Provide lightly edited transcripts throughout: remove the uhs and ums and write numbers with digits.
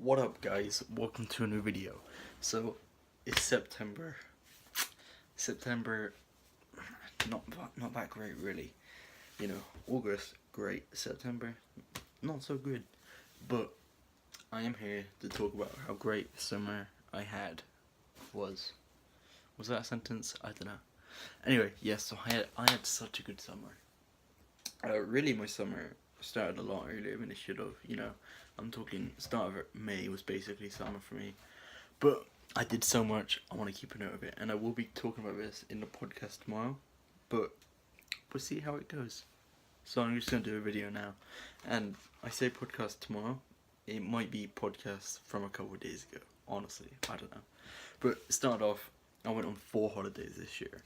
What up, guys? Welcome to a new video. So it's September. September, not that great really. You know, August great. September, not so good. But I am here to talk about how great the summer I had was. Was that a sentence? I don't know. Anyway, yes. So I had such a good summer. Really, my summer started a lot earlier than it should have. You know, I'm talking start of May was basically summer for me. But I did so much, I want to keep a note of it. And I will be talking about this in the podcast tomorrow. But we'll see how it goes. So I'm just going to do a video now. And I say podcast tomorrow. It might be podcast from a couple of days ago. Honestly, I don't know. But start off, I went on 4 holidays this year.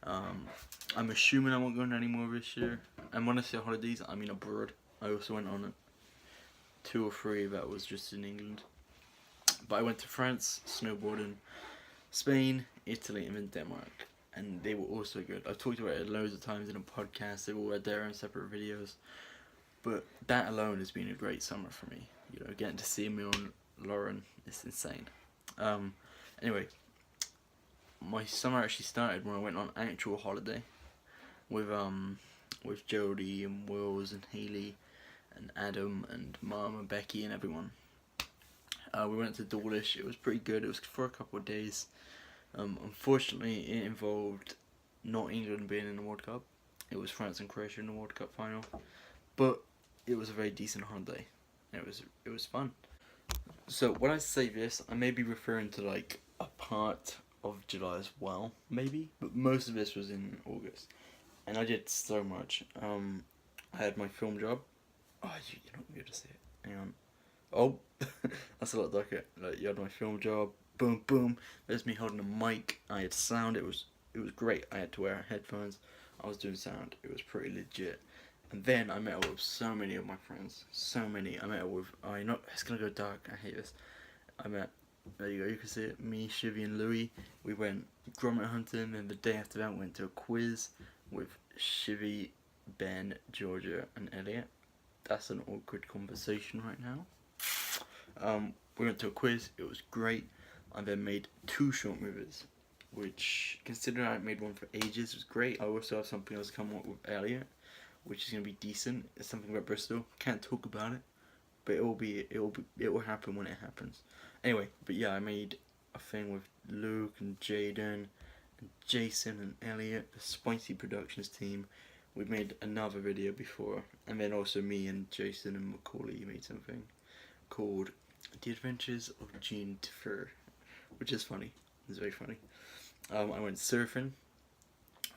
I'm assuming I won't go on any more this year. And when I say holidays, I mean abroad. I also went on 2 or 3 that was just in England. But I went to France, snowboarding, Spain, Italy, and then Denmark. And they were also good. I've talked about it loads of times in a podcast. They all had their own separate videos. But that alone has been a great summer for me. You know, getting to see me on Lauren is insane. Anyway, my summer actually started when I went on actual holiday with Jodie and Wills and Haley and Adam and Mum and Becky and everyone. We went to Dawlish. It was pretty good. It was for a couple of days. Unfortunately, it involved not England being in the World Cup. It was France and Croatia in the World Cup final. But it was a very decent holiday. It was fun. So when I say this, I may be referring to like a part of July as well, maybe. But most of this was in August. And I did so much. I had my film job. Oh, you're not going to be able to see it. Hang on. Oh, that's a lot darker. Like, you had my film job. Boom, boom. There's me holding a mic. I had sound. It was great. I had to wear headphones. I was doing sound. It was pretty legit. And then I met up with so many of my friends. So many. I met up with... Oh, you know, it's going to go dark. I hate this. I met... There you go. You can see it. Me, Shivy, and Louie. We went grommet hunting. And the day after that, we went to a quiz with Shivy, Ben, Georgia, and Elliot. That's an awkward conversation right now. We went to a quiz. It was great. I then made 2 short movies, which, considering I made one for ages, was great. I also have something else come up with Elliot, which is gonna be decent. It's something about Bristol. Can't talk about it, but it will happen when it happens. Anyway, but yeah, I made a thing with Luke and Jaden and Jason and Elliot, the Spicy Productions team. We made another video before, and then also me and Jason and Macaulay made something called The Adventures of Gene Defer, which is funny. It's very funny. I went surfing,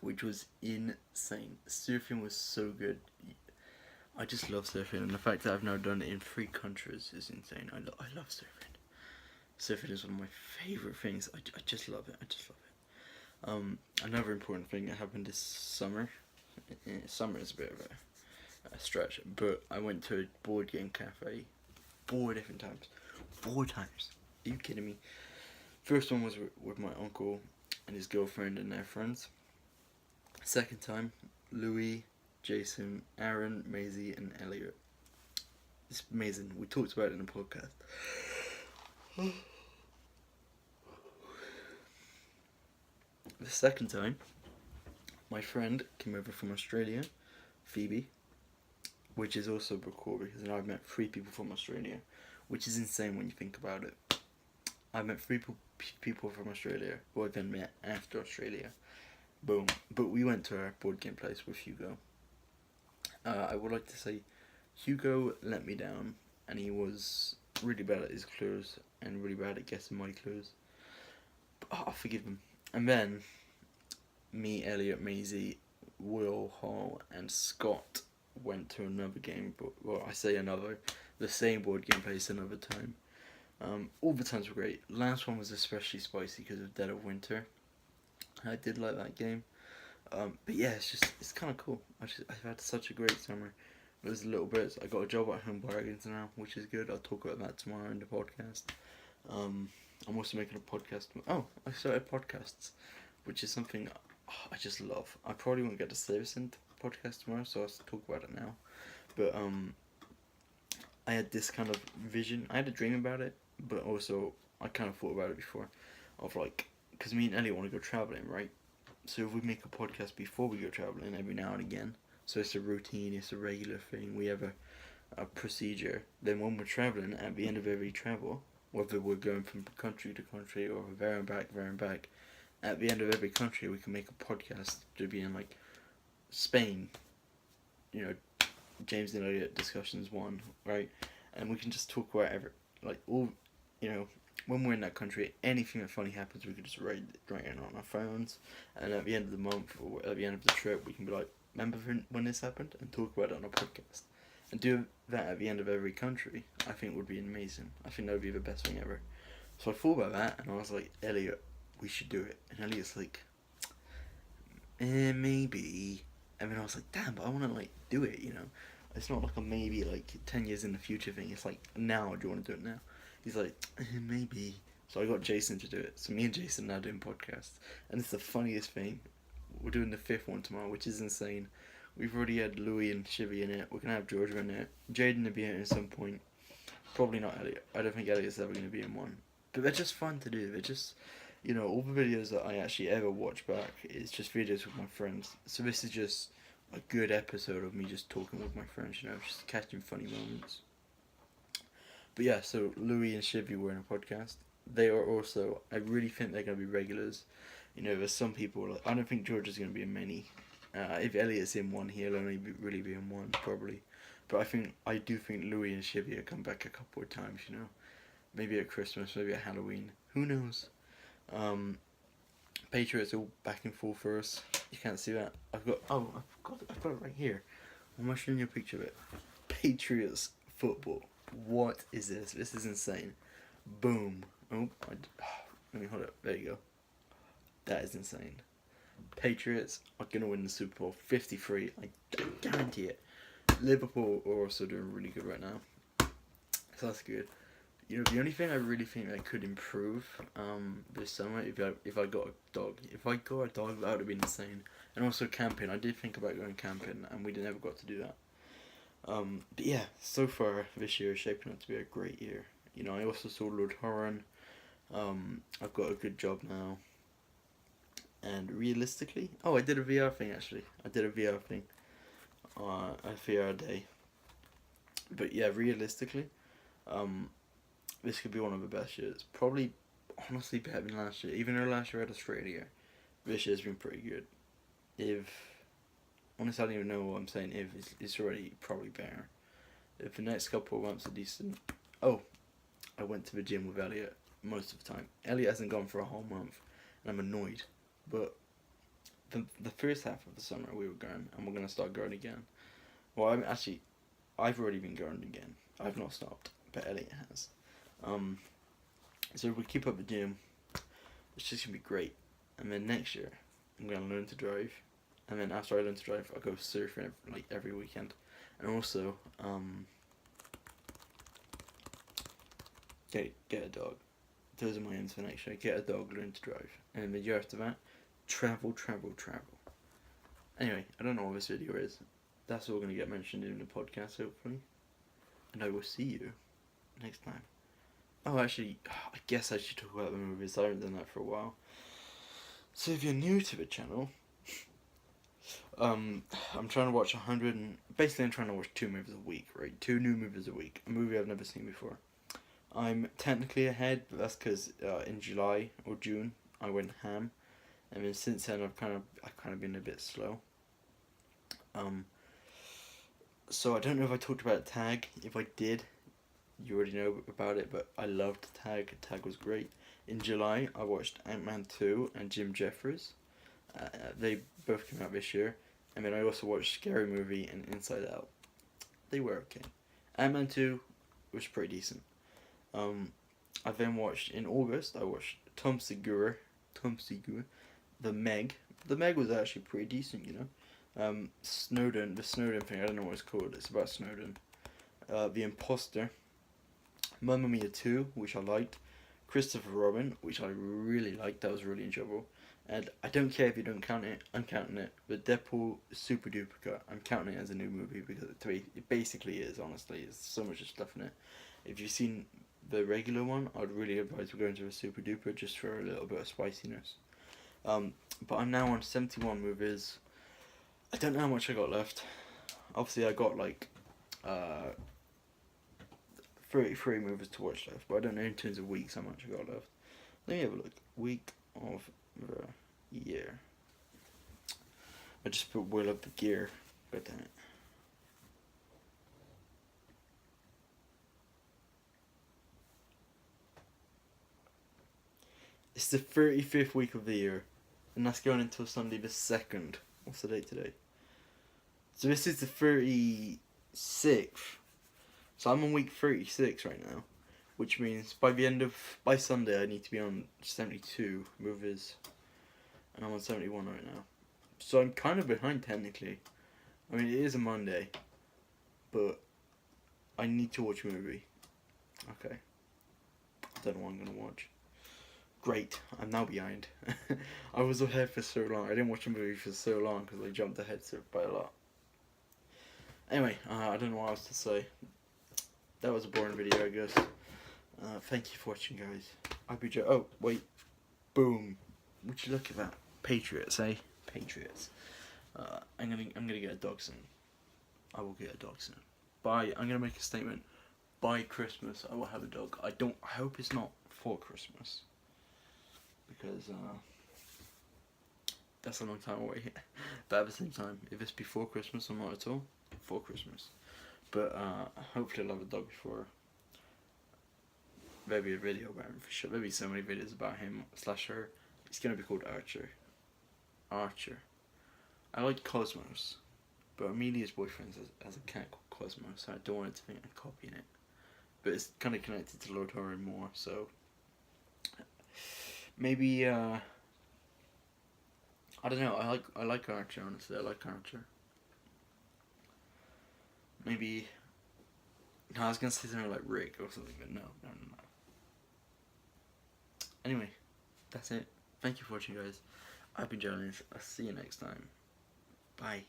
which was insane. Surfing was so good. I just love surfing, and the fact that I've now done it in 3 countries is insane. I love surfing. Surfing is one of my favourite things. I just love it. I just love it. Another important thing that happened this summer. Summer is a bit of a stretch, but I went to a board game cafe 4 different times. 4 times. Are you kidding me? First one was with my uncle and his girlfriend and their friends. Second time, Louis, Jason, Aaron, Maisie, and Elliot. It's amazing. We talked about it in the podcast. The second time, my friend came over from Australia, Phoebe, which is also cool because now I've met 3 people from Australia, which is insane when you think about it. I met 3 people from Australia who I then met after Australia. Boom. But we went to our board game place with Hugo. I would like to say Hugo let me down, and he was really bad at his clues and really bad at guessing my clues. But I forgive him. And then me, Elliot, Maisie, Will, Hall, and Scott went to another game, well, I say another, the same board game place another time. All the times were great. Last one was especially spicy because of Dead of Winter. I did like that game. But yeah, it's kind of cool. I've had such a great summer. There's little bits. I got a job at Home Bargains now, which is good. I'll talk about that tomorrow in the podcast. I'm also making a podcast. Oh, I started podcasts, which is something I just love. I probably won't get to say this in the podcast tomorrow, so I'll talk about it now. But I had this kind of vision. I had a dream about it but also I kind of thought about it before, of like, because me and Ellie want to go traveling, right? So if we make a podcast before we go traveling every now and again, so it's a routine, it's a regular thing, we have a procedure, then when we're traveling, at the end of every travel, whether we're going from country to country or there and back, at the end of every country we can make a podcast to be in like Spain, you know, James and Elliot discussions one, right? And we can just talk about like all, you know, when we're in that country, anything that funny happens, we can just write it on our phones, and at the end of the month or at the end of the trip, we can be like, remember when this happened, and talk about it on a podcast, and do that at the end of every country. I think would be amazing. I think that would be the best thing ever. So I thought about that, and I was like, Elliot, we should do it. And Elliot's like, maybe. And then I was like, damn, but I want to like do it, you know. It's not like a maybe like 10 years in the future thing. It's like, now, do you want to do it now? He's like, maybe. So I got Jason to do it. So me and Jason are now doing podcasts. And it's the funniest thing. We're doing the 5th one tomorrow, which is insane. We've already had Louis and Chivy in it. We're going to have Georgia in it. Jaden will be in it at some point. Probably not Elliot. I don't think Elliot's ever going to be in one. But they're just fun to do. They're just, you know, all the videos that I actually ever watch back is just videos with my friends. So this is just a good episode of me just talking with my friends, you know, just catching funny moments. But yeah, so Louis and Chivy were in a podcast. They are also, I really think they're going to be regulars. You know, there's some people, like, I don't think George is going to be in many. If Elliot's in one, he'll only really be in one, probably. But I do think Louis and Chivy will come back a couple of times, you know. Maybe at Christmas, maybe at Halloween. Who knows? Patriots all back and forth for us. You can't see that. I've got it right here. I'm showing you a picture of it. Patriots football. What is this? This is insane. Boom. Oh, let me hold it. There you go. That is insane. Patriots are going to win the Super Bowl 53. I guarantee it. Liverpool are also doing really good right now. So that's good. You know, the only thing I really think I could improve this summer, if I got a dog. If I got a dog, that would have been insane. And also camping. I did think about going camping, and we never got to do that. But yeah, so far this year is shaping up to be a great year. You know, I also saw Lord Horan. I've got a good job now. And realistically, I did a VR thing actually. I did a VR thing. A VR day. But yeah, realistically, this could be one of the best years. Probably, honestly, better than last year. Even though last year I had Australia, this year's been pretty good. Honestly, I don't even know what I'm saying. It's already probably better. If the next couple of months are decent. Oh, I went to the gym with Elliot most of the time. Elliot hasn't gone for a whole month, and I'm annoyed. But the first half of the summer we were going, and we're gonna start going again. Well, I've already been going again. I've not stopped, but Elliot has. So if we keep up the gym, it's just gonna be great. And then next year, I'm gonna learn to drive. And then after I learn to drive, I'll go surfing like every weekend. And also, get a dog. Those are my aims for next year. Get a dog, learn to drive. And then the year after that, travel. Anyway, I don't know what this video is. That's all going to get mentioned in the podcast, hopefully. And I will see you next time. Oh, actually, I guess I should talk about the movies. I haven't done that for a while. So if you're new to the channel, I'm trying to watch basically I'm trying to watch 2 movies a week, right? 2 new movies a week. A movie I've never seen before. I'm technically ahead, but that's because in July or June I went ham, and then since then I've kind of been a bit slow. So I don't know if I talked about Tag. If I did, you already know about it, but I loved Tag. Tag was great. In July, I watched Ant-Man 2 and Jim Jeffries. They both came out this year. And then I also watched Scary Movie and Inside Out. They were okay. Ant-Man 2 was pretty decent. I then watched, in August, I watched Tom Segura, The Meg. The Meg was actually pretty decent, you know. The Snowden thing, I don't know what it's called. It's about Snowden. The Imposter. Mamma Mia 2, which I liked. Christopher Robin, which I really liked. That was really enjoyable. And I don't care if you don't count it. I'm counting it. But Deadpool Super Duper Cut, I'm counting it as a new movie because it basically is, honestly. There's so much stuff in it. If you've seen the regular one, I'd really advise going to a Super Duper just for a little bit of spiciness. But I'm now on 71 movies. I don't know how much I got left. Obviously, I got like 33 movies to watch left, but I don't know in terms of weeks how much I got left. Let me have a look. Week of the year. I just put Wheel of the Gear. God damn it. It's the 35th week of the year, and that's going until Sunday the 2nd. What's the date today? So this is the 36th. So I'm on week 36 right now, which means by Sunday I need to be on 72 movies, and I'm on 71 right now. So I'm kind of behind technically. I mean, it is a Monday, but I need to watch a movie. Okay. I don't know what I'm going to watch. Great, I'm now behind. I was ahead for so long. I didn't watch a movie for so long because I jumped ahead by a lot. Anyway, I don't know what else to say. That was a boring video, I guess. Thank you for watching, guys. I'll be oh, wait. Boom. Would you look at that? Patriots, eh? Patriots. I'm gonna get a dog soon. I will get a dog soon. I'm gonna make a statement. By Christmas, I will have a dog. I hope it's not for Christmas. Because that's a long time away. But at the same time, if it's before Christmas or not at all, for Christmas. But hopefully I'll have a dog before. Maybe a video about him for sure. Maybe so many videos about him / her. It's gonna be called Archer. Archer. I like Cosmos, but Amelia's boyfriend has a cat called Cosmos, so I don't want it to think I'm copying it. But it's kind of connected to Lord Horror more, so maybe I don't know. I like Archer, honestly. I like Archer. Maybe no, I was gonna say something like Rick or something, but no. Anyway, that's it. Thank you for watching, guys. I've been Jonas. I'll see you next time. Bye.